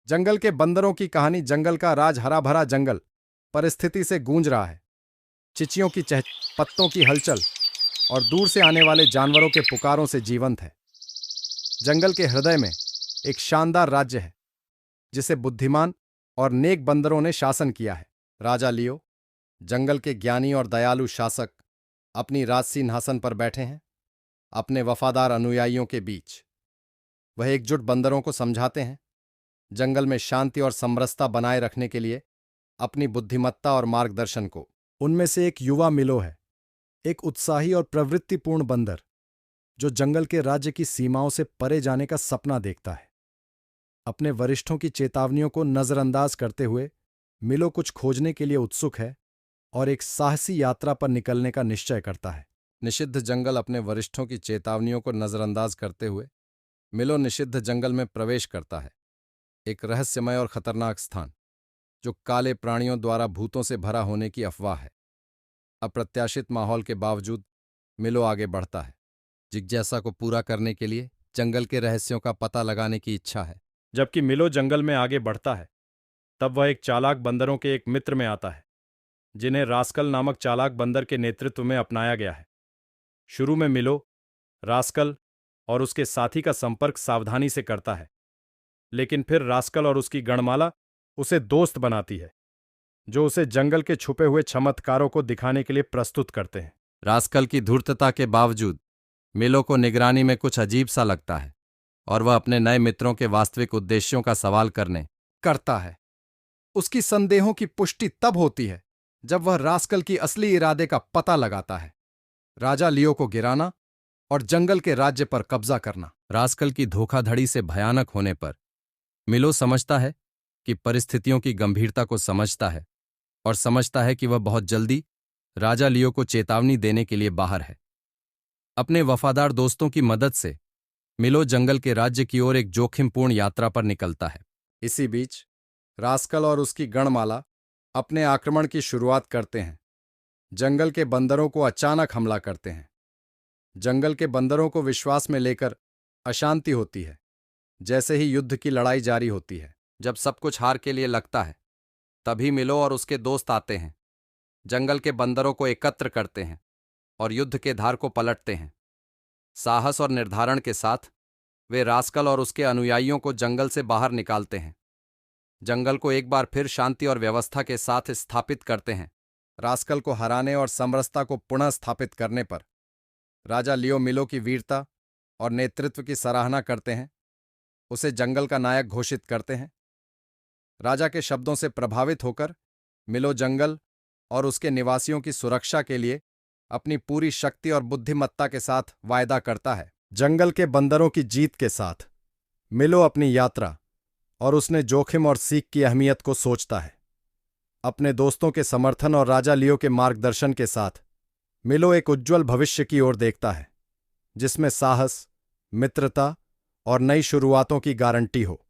जंगल के बंदरों की कहानी। जंगल का राज हरा भरा जंगल परिस्थिति से गूंज रहा है। चिचियों की चह, पत्तों की हलचल और दूर से आने वाले जानवरों के पुकारों से जीवंत है। जंगल के हृदय में एक शानदार राज्य है जिसे बुद्धिमान और नेक बंदरों ने शासन किया है। राजा लियो, जंगल के ज्ञानी और दयालु शासक, अपनी राजसिंहासन पर बैठे हैं। अपने वफादार अनुयायियों के बीच वह एकजुट बंदरों को समझाते हैं जंगल में शांति और समरसता बनाए रखने के लिए अपनी बुद्धिमत्ता और मार्गदर्शन को। उनमें से एक युवा मिलो है, एक उत्साही और प्रवृत्तिपूर्ण बंदर जो जंगल के राज्य की सीमाओं से परे जाने का सपना देखता है। अपने वरिष्ठों की चेतावनियों को नजरअंदाज करते हुए मिलो कुछ खोजने के लिए उत्सुक है और एक साहसी यात्रा पर निकलने का निश्चय करता है। निषिद्ध जंगल। अपने वरिष्ठों की चेतावनियों को नजरअंदाज करते हुए मिलो निषिद्ध जंगल में प्रवेश करता है। एक रहस्यमय और खतरनाक स्थान जो काले प्राणियों द्वारा भूतों से भरा होने की अफवाह है। अप्रत्याशित माहौल के बावजूद मिलो आगे बढ़ता है। जिज्ञासा को पूरा करने के लिए जंगल के रहस्यों का पता लगाने की इच्छा है। जबकि मिलो जंगल में आगे बढ़ता है, तब वह एक चालाक बंदरों के एक मित्र में आता है जिन्हें रास्कल नामक चालाक बंदर के नेतृत्व में अपनाया गया है। शुरू में मिलो रास्कल और उसके साथी का संपर्क सावधानी से करता है, लेकिन फिर रास्कल और उसकी गणमाला उसे दोस्त बनाती है जो उसे जंगल के छुपे हुए चमत्कारों को दिखाने के लिए प्रस्तुत करते हैं। रास्कल की धूर्तता के बावजूद मिलो को निगरानी में कुछ अजीब सा लगता है और वह अपने नए मित्रों के वास्तविक उद्देश्यों का सवाल करता है। उसकी संदेहों की पुष्टि तब होती है जब वह रास्कल की असली इरादे का पता लगाता है, राजा लियो को गिराना और जंगल के राज्य पर कब्जा करना। रास्कल की धोखाधड़ी से भयानक होने पर मिलो समझता है कि परिस्थितियों की गंभीरता को समझता है और समझता है कि वह बहुत जल्दी राजा लियो को चेतावनी देने के लिए बाहर है। अपने वफादार दोस्तों की मदद से मिलो जंगल के राज्य की ओर एक जोखिमपूर्ण यात्रा पर निकलता है। इसी बीच रास्कल और उसकी गणमाला अपने आक्रमण की शुरुआत करते हैं। जंगल के बंदरों को अचानक हमला करते हैं। जंगल के बंदरों को विश्वास में लेकर अशांति होती है, जैसे ही युद्ध की लड़ाई जारी होती है। जब सब कुछ हार के लिए लगता है, तभी मिलो और उसके दोस्त आते हैं, जंगल के बंदरों को एकत्र करते हैं और युद्ध के धार को पलटते हैं। साहस और निर्धारण के साथ वे रास्कल और उसके अनुयायियों को जंगल से बाहर निकालते हैं। जंगल को एक बार फिर शांति और व्यवस्था के साथ स्थापित करते हैं। रास्कल को हराने और समरसता को पुनः स्थापित करने पर राजा लियो मिलो की वीरता और नेतृत्व की सराहना करते हैं, उसे जंगल का नायक घोषित करते हैं। राजा के शब्दों से प्रभावित होकर मिलो जंगल और उसके निवासियों की सुरक्षा के लिए अपनी पूरी शक्ति और बुद्धिमत्ता के साथ वायदा करता है। जंगल के बंदरों की जीत के साथ मिलो अपनी यात्रा और उसने जोखिम और सीख की अहमियत को सोचता है। अपने दोस्तों के समर्थन और राजा लियो के मार्गदर्शन के साथ मिलो एक उज्ज्वल भविष्य की ओर देखता है जिसमें साहस, मित्रता और नई शुरुआतों की गारंटी हो।